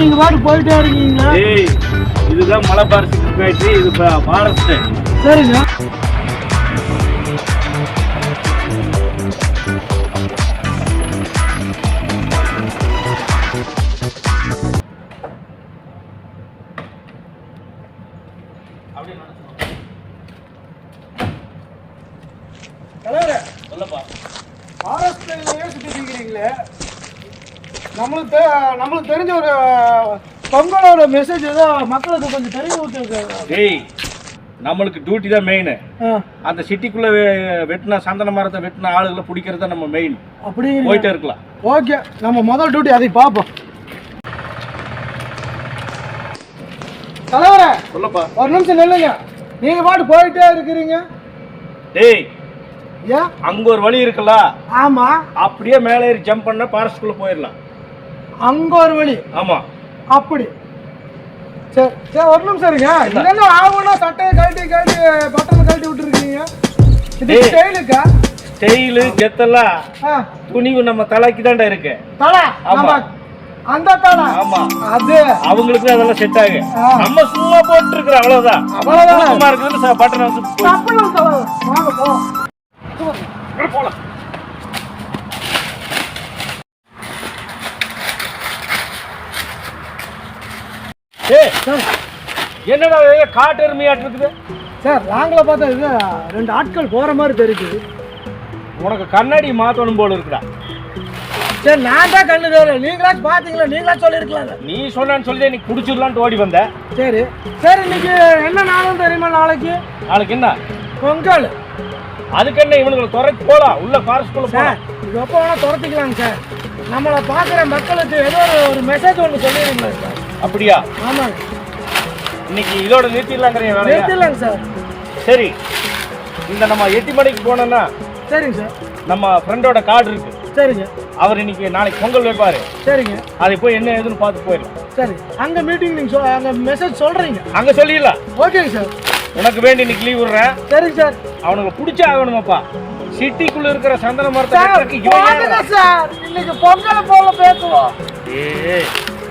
நீங்க பாட்டு போயிட்டே இருக்கீங்களா? ஏய், இதுதான் மலபார் சிமெண்ட் ஃபேக்டரி, இது ஃபாரஸ்ட். சரிங்க. தலைவரே, சொல்லப்பா. ஃபாரஸ்ட்லயே சுத்திட்டு இருக்கீங்களே, நம்மளுக்கு தெரிஞ்ச ஒரு பொங்கலோட மெசேஜ் ஏதோ மக்களுக்கு கொஞ்சம் தெரிய விட்டுருக்காங்க. ஏய், நம்மளுக்கு டியூட்டி தான் மெயின். அந்த சிட்டிக்குள்ள வெட்டின சந்தன மரத்தை வெட்டின ஆளுகளை பிடிக்கிறது நம்ம மெயின். அப்படி போயிட்டே இருக்கலாம். ஓகே, நம்ம முதல் டியூட்டி அதை பார்ப்போம். தலைவரே, சொல்லப்பா. ஒரு நிமிஷம் நில்லுங்க. நீங்க பாட்டு போயிட்டே இருக்கிறீங்க. டேய், ஏன் அங்க ஒரு வழி இருக்குல்ல? ஆமா, அப்படியே மேலே ஏறி ஜம்ப் பண்ண ஃபாரஸ்ட்குள்ள போயிடலாம். அங்க ஒரு வழி? ஆமா. அப்படி சரி சரி, ஒரு நிமிஷம் இருங்க. இல்லைன்னா ஆகும்னா சட்டையை கழட்டி பட்டனை கழட்டி விட்டுருக்கீங்க. இது ஸ்டைலுக்கா? ஸ்டைலு கெத்தெல்லாம் துணிவு நம்ம தலைக்கு தான்டா இருக்கு. தலை? ஆமா. அந்த தலை? ஆமா. அது அவங்களுக்கு அதெல்லாம் செட் ஆகு. நம்ம சும்மா போட்டு இருக்கிற அவ்வளவுதான். சும்மா இருக்குது பட்டனை வந்து வாங்க போலாம். போலாம். என்னடா காட்டு எருமையாட்டு இருக்குது சார்? நாங்கள பார்த்தா இது 2 ஆட்கள் போற மாதிரி தெரியுது. உனக்கு கண்ணாடி மாத்தணும் போல இருக்குடா. சரி, நான் தான் கண்ணு தெரியல. நீங்களாச்சும் பாத்தீங்களா? நீங்களா சொல்லிருக்கலாங்க. நீ சொன்னான்னு சொல்லி நீ குடிச்சிடலான்ட்டு ஓடி வந்த. சரி சரி, இன்னைக்கு என்ன நாளும் தெரியுமா? நாளைக்கு என்ன பொங்கல். அதுக்கு என்ன இவனுங்களை துறைக்கு போலாம், உள்ள ஃபாரஸ்ட்குள்ள சார். இது எப்போ வேணா துரத்திக்கலாங்க சார். நம்மளை பார்க்குற மக்களுக்கு ஏதோ ஒரு மெசேஜ் ஒன்று சொல்லிடுங்களா சார்? அப்படியா? ஆமாங்க. இன்னைக்கு இதோட நிறுத்திடலாங்கிறீங்க? நிறுத்திடலாங்க சார். சரி, இந்த நம்ம 8 மணிக்கு போனோம்னா. சரிங்க சார். நம்ம ஃப்ரெண்டோட கார்டு இருக்கு. சரிங்க. அவர் இன்னைக்கு நாளைக்கு பொங்கல் வைப்பாரு. சரிங்க. அதை போய் என்ன ஏதுன்னு பார்த்து போயிடலாம். சரி, அங்கே மீட்டிங் நீங்கள் அங்கே மெசேஜ் சொல்கிறீங்க? அங்கே சொல்லிடலாம். ஓகேங்க சார். உனக்கு வேண்டி இன்னைக்கு லீவ் விடுறேன். சரிங்க சார். அவனுக்கு பிடிச்சா ஆகணுமாப்பா. சிட்டிக்குள்ள இருக்கிற சந்தன மரத்தை சார், இன்னைக்கு பொங்கல் போல பேசுவோம். ஏய்,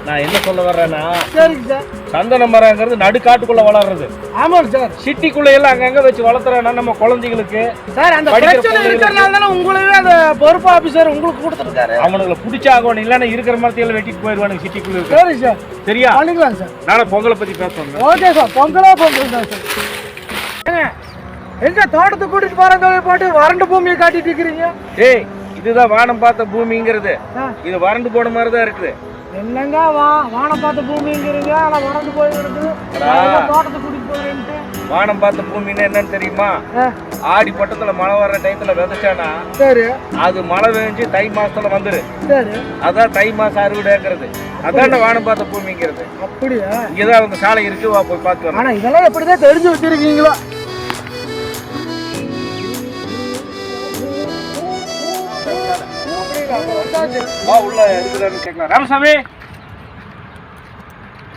நான் என்ன சொல்ல வர்றேன்னா, சரிங்க சார், சந்தன மரங்கிறது நடுக்காட்டுக்குள்ள வளர்றது. ஆமாங்க சார். சிட்டிக்குள்ள எல்லாம் அங்கங்க வச்சு வளர்த்துறேன்னா நம்ம குழந்தைகளுக்கு சார் அந்த பிரச்சனை இருக்கிறனால தானே உங்களவே அந்த பொறுப்பு ஆபீசர் உங்களுக்கு கொடுத்துருக்காரு. அவனுங்களை பிடிச்சாகணும், இல்லைன்னா இருக்கிற மரத்தையெல்லாம் வெட்டிட்டு போயிடுவானுங்க சிட்டிக்குள்ள இருக்கு. சரி சார். சரியா? பண்ணிக்கலாம் சார். நாளை பொங்கலை பத்தி பேசுவாங்க. Okay sir. பொங்கல் தான் சார். எங்க தோட்டத்தை கூட்டிட்டு போறாங்க போட்டு வறண்டு பூமியை காட்டிட்டு இருக்கிறீங்க? ஏய், இதுதான் வானம் பார்த்த பூமிங்கிறது. இது வறண்டு போன மாதிரி தான் இருக்குது. என்னங்க வானம் பார்த்த பூமிங்கிறீங்க, ஆனா வறண்டு போயிருக்கு. தோட்டத்தை கூட்டிட்டு போறேன்ட்டு. வானம் பார்த்த பூமின்னு என்னன்னு தெரியுமா? ஆடி பட்டத்துல மழை வர்ற டயத்துல விதைச்சானா, சரி, அது மழை பெஞ்சு தை மாசத்துல வந்துரு. சரி, அதான் தை மாசம் அறுவடைங்கிறது. அதான் வானம் பார்த்த பூமிங்கிறது. அப்படியா? இங்கதான் அவங்க சாலை இருக்கு, வா போய் பார்த்து வரலாம். ஆனா இதெல்லாம் எப்படிதான் தெரிஞ்சு வச்சிருக்கீங்களோ? வா, உள்ள இருக்குதான்னு கேட்கலாம். ராமசாமி,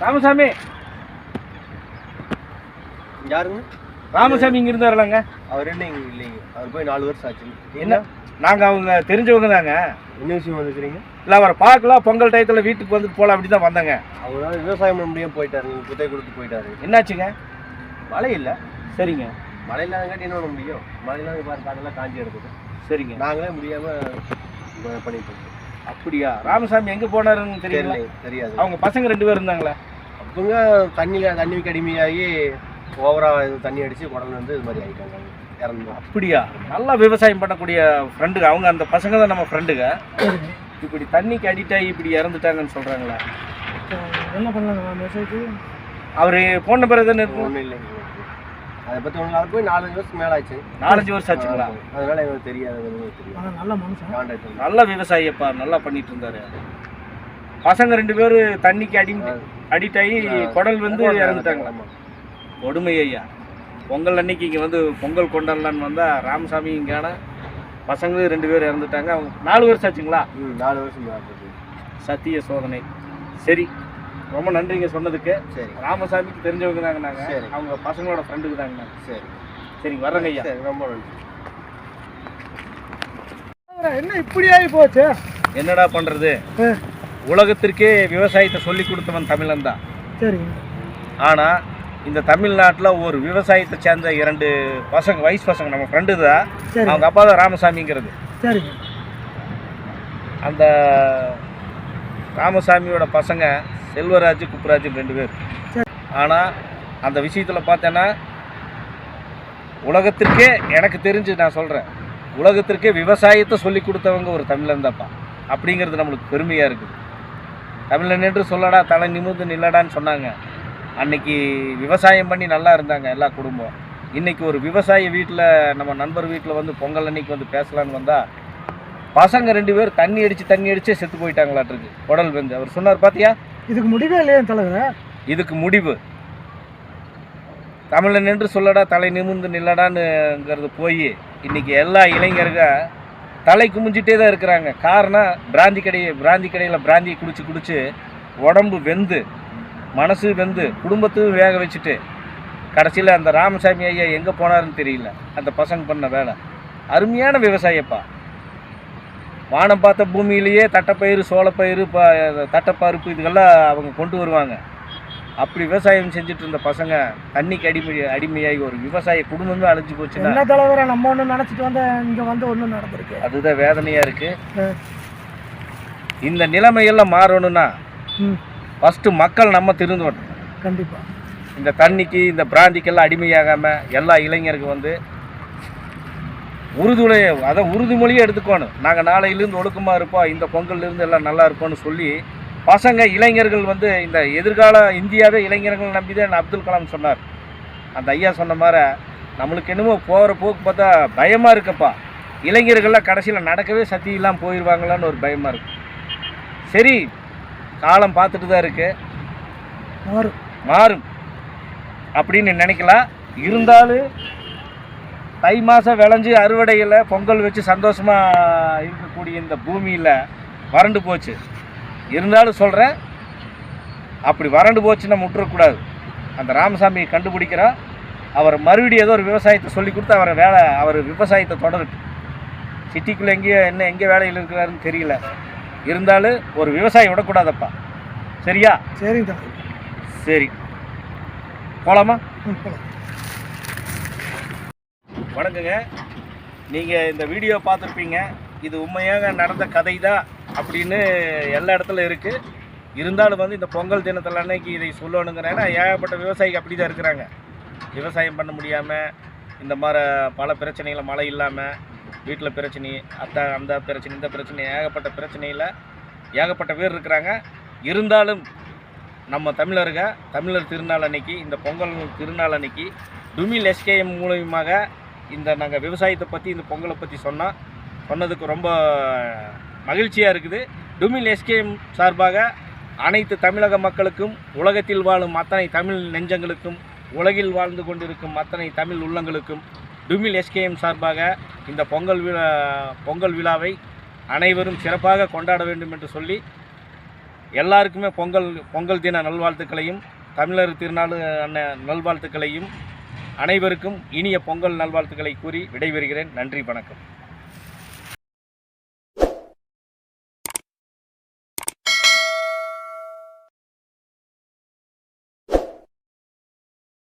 ராமசாமி. யாருங்க? ராமசாமி இங்க இருந்தாருலங்க. அவர் என்ன இங்க இல்லைங்க? அவர் போய் 4 வருஷம் ஆச்சு. என்ன? நாங்க அவங்க தெரிஞ்சவங்க தாங்க. என்ன விஷயம் வந்துக்கிறீங்க? இல்லை, அவரை பார்க்கலாம், பொங்கல் டயத்துல வீட்டுக்கு வந்துட்டு போகலாம் அப்படி தான் வந்தாங்க. அவரால் விவசாயம் பண்ண முடியாமல் போயிட்டாரு. நீங்கள் குத்தகை கொடுத்து போயிட்டாரு. என்னாச்சுங்க? மழை இல்லை. சரிங்க. மழை இல்லாதங்காட்டி என்ன பண்ண முடியும்? மழை இல்லாத பாரு, காடெல்லாம் காஞ்சி எடுக்குது. சரிங்க. நாங்களே முடியாமல் பண்ணிட்டு இருக்கோம். அப்படியா? ராமசாமி எங்கே போனாருன்னு தெரியல. தெரியாது. அவங்க பசங்க 2 பேர் இருந்தாங்களே. அவங்க தண்ணிக்கு அடிமையாகி ஓவராக தண்ணி அடித்து குடல் வந்து இது மாதிரி ஆகிட்டாங்க, இறந்து. அப்படியா? நல்லா விவசாயம் பண்ணக்கூடிய ஃப்ரெண்டுங்க அவங்க. அந்த பசங்க தான் நம்ம ஃப்ரெண்டுங்க. இப்படி தண்ணிக்கு அடிக்ட் ஆகி இப்படி இறந்துட்டாங்கன்னு சொல்கிறாங்களே. என்ன பண்ணாங்க மெசேஜ்? அவர் ஃபோன் நம்பர் எதுன்னு இருக்கு? ஒன்றும் இல்லைங்க. அதை பற்றி உங்களுக்கு போய் 4 வருஷம் மேலே ஆச்சு. 4-5 வருஷம் ஆச்சுங்களா? அதனால எங்களுக்கு தெரியாது. நல்ல மனுஷன், நல்ல விவசாயிப்பா, நல்லா பண்ணிட்டு இருந்தாரு. பசங்க 2 பேர் தண்ணிக்கு அடிக்ட் ஆகி குடல் வந்து இறந்துட்டாங்களா? கொடுமை ஐயா. பொங்கல் அன்னைக்கு இங்கே வந்து பொங்கல் கொண்டாடலான்னு வந்தால் ராமசாமி இங்கான பசங்களும் 2 பேர் இறந்துட்டாங்க. அவங்க 4 வருஷம் ஆச்சுங்களா? 4 வருஷம். சத்திய சோதனை. சரி, ரொம்ப நன்றிங்க சொன்னதுக்கு. சரி. ராமசாமிக்கு தெரிஞ்சவங்க தாங்க நாங்கள். அவங்க பசங்களோட ஃப்ரெண்டுக்கு தாங்க. சரி சரிங்க, வர்றேங்க ஐயா. சரி, ரொம்ப நன்றி. என்ன இப்படி ஆகி போச்சு? என்னடா பண்ணுறது? உலகத்திற்கே விவசாயத்தை சொல்லி கொடுத்தவன் தமிழன் தான். சரிங்க. ஆனால் இந்த தமிழ்நாட்டில் ஒரு விவசாயத்தை சேர்ந்த 2 பசங்க, வயசு பசங்க, நம்ம ஃப்ரெண்டு தான், சரி. அவங்க அப்பா தான் ராமசாமிங்கிறது. சரிங்க. அந்த ராமசாமியோட பசங்க செல்வராஜ், குப்புராஜ் 2 பேர். ஆனால் அந்த விஷயத்தில் பார்த்தேன்னா உலகத்திற்கே, எனக்கு தெரிஞ்சு நான் சொல்கிறேன், உலகத்திற்கே விவசாயத்தை சொல்லி கொடுத்தவங்க ஒரு தமிழன் தான்ப்பா. அப்படிங்கிறது நம்மளுக்கு பெருமையாக இருக்குது. தமிழன் என்று சொல்லடா தலை நிமிர்ந்து நில்லடான்னு சொன்னாங்க. அன்னைக்கு விவசாயம் பண்ணி நல்லா இருந்தாங்க எல்லா குடும்பம். இன்றைக்கி ஒரு விவசாயி வீட்டில், நம்ம நண்பர் வீட்டில் வந்து பொங்கல் அன்னைக்கு வந்து பேசலான்னு வந்தால் பசங்க 2 பேர் தண்ணி அடித்து செத்து போயிட்டாங்களாட்டிருக்கு, குடல் வந்து. அவர் சொன்னார், பார்த்தியா, இதுக்கு முடிவே இல்லையா தலைவர்? இதுக்கு முடிவு தமிழன் என்று சொல்லடா தலை நிமிர்ந்து நில்லடான்னுங்கிறது போய் இன்றைக்கி எல்லா இளைஞர்கள் தலை குமிஞ்சிட்டே தான் இருக்கிறாங்க. காரணம், பிராந்தி கடையில் பிராந்தியை குடிச்சு உடம்பு வெந்து, மனசு வெந்து, குடும்பத்தையும் வேக வச்சுட்டு கடைசியில் அந்த ராமசாமி ஐயா எங்கே போனாருன்னு தெரியல. அந்த பசங்க பண்ண வேலை அருமையான விவசாயப்பா. வானம் பார்த்த பூமியிலேயே தட்டைப்பயிறு, சோளப்பயிறு, தட்டைப்பருப்பு இதுக்கெல்லாம் அவங்க கொண்டு வருவாங்க. அப்படி விவசாயம் செஞ்சுட்டு இருந்த பசங்க தண்ணிக்கு அடிமையாகி ஒரு விவசாய குடும்பமே அழிஞ்சு போச்சுன்னா என்ன தலைவரை நம்ம ஒன்று நினச்சிட்டு வந்த இங்கே வந்து ஒன்றும் நடந்திருக்கு. அதுதான் வேதனையாக இருக்குது. இந்த நிலைமையெல்லாம் மாறணும்னா ஃபஸ்ட்டு மக்கள் நம்ம திருந்தோம். கண்டிப்பாக இந்த தண்ணிக்கு, இந்த பிராந்திக்கெல்லாம் அடிமையாகாமல் எல்லா இளைஞருக்கு வந்து உறுதிமொழியை எடுத்துக்கணும். நாங்கள் நாளையிலேருந்து ஒழுக்கமாக இருப்போம், இந்த பொங்கல்லேருந்து எல்லாம் நல்லா இருப்போம்னு சொல்லி பசங்க, இளைஞர்கள் வந்து இந்த எதிர்கால இந்தியாவே இளைஞர்கள் நம்பி தான் அப்துல் கலாம் சொன்னார். அந்த ஐயா சொன்ன மாதிரி நம்மளுக்கு என்னமோ போகிற போக்கு பார்த்தா பயமாக இருக்குப்பா. இளைஞர்கள்லாம் கடைசியில் நடக்கவே சக்தி இல்லாமல் போயிடுவாங்களான்னு ஒரு பயமாக இருக்குது. சரி, காலம் பார்த்துட்டு தான் இருக்குது, மாறும் அப்படின்னு நினைக்கலாம். இருந்தாலும் தை மாதம் விளைஞ்சி அறுவடையில் பொங்கல் வச்சு சந்தோஷமாக இருக்கக்கூடிய இந்த பூமியில் வறண்டு போச்சு. இருந்தாலும் சொல்கிறேன், அப்படி வறண்டு போச்சு நம்ம விட்டுறக்கூடாது. அந்த ராமசாமியை கண்டுபிடிக்கிறா, அவர் மறுபடியும் ஏதோ ஒரு விவசாயத்தை சொல்லி கொடுத்து அவர் விவசாயத்தை தொடரட்டும். சிட்டிக்குள்ளே எங்கே வேலையில் இருக்கிறாருன்னு தெரியல. இருந்தாலும் ஒரு விவசாயி விடக்கூடாதப்பா. சரியா? சரிங்க. சரி, போகலாமா? வணக்கங்க. நீங்கள் இந்த வீடியோ பார்த்துருப்பீங்க. இது உண்மையாக நடந்த கதை தான் அப்படின்னு எல்லா இடத்துல இருக்குது. இருந்தாலும் வந்து இந்த பொங்கல் தினத்தில் அன்னைக்கு இதை சொல்லணுங்கிறேன். ஏன்னா ஏகப்பட்ட விவசாயிகள் அப்படி தான் இருக்கிறாங்க. விவசாயம் பண்ண முடியாமல் இந்த மாதிரி பல பிரச்சனைகள், மழை இல்லாமல் வீட்டில் பிரச்சனை, அந்த பிரச்சனை, இந்த பிரச்சனை, ஏகப்பட்ட பிரச்சனையில் ஏகப்பட்ட பேர் இருக்கிறாங்க. இருந்தாலும் நம்ம தமிழர் திருநாள் அன்னைக்கு, இந்த பொங்கல் திருநாள் அன்னைக்கு டுமில் எஸ்கேஎம் மூலமாக இந்த நாங்கள் விவசாயத்தை பற்றி, இந்த பொங்கலை பற்றி சொன்னதுக்கு ரொம்ப மகிழ்ச்சியாக இருக்குது. டுமில் எஸ்கேஎம் சார்பாக அனைத்து தமிழக மக்களுக்கும், உலகத்தில் வாழும் அத்தனை தமிழ் நெஞ்சங்களுக்கும், உலகில் வாழ்ந்து கொண்டிருக்கும் அத்தனை தமிழ் உள்ளங்களுக்கும் டுமில் எஸ்கேஎம் சார்பாக இந்த பொங்கல் விழாவை அனைவரும் சிறப்பாக கொண்டாட வேண்டும் என்று சொல்லி எல்லாருக்குமே பொங்கல் தின நல்வாழ்த்துக்களையும், தமிழர் திருநாள் நல்வாழ்த்துக்களையும், அனைவருக்கும் இனிய பொங்கல் நல்வாழ்த்துக்களை கூறி விடைபெறுகிறேன். நன்றி, வணக்கம்.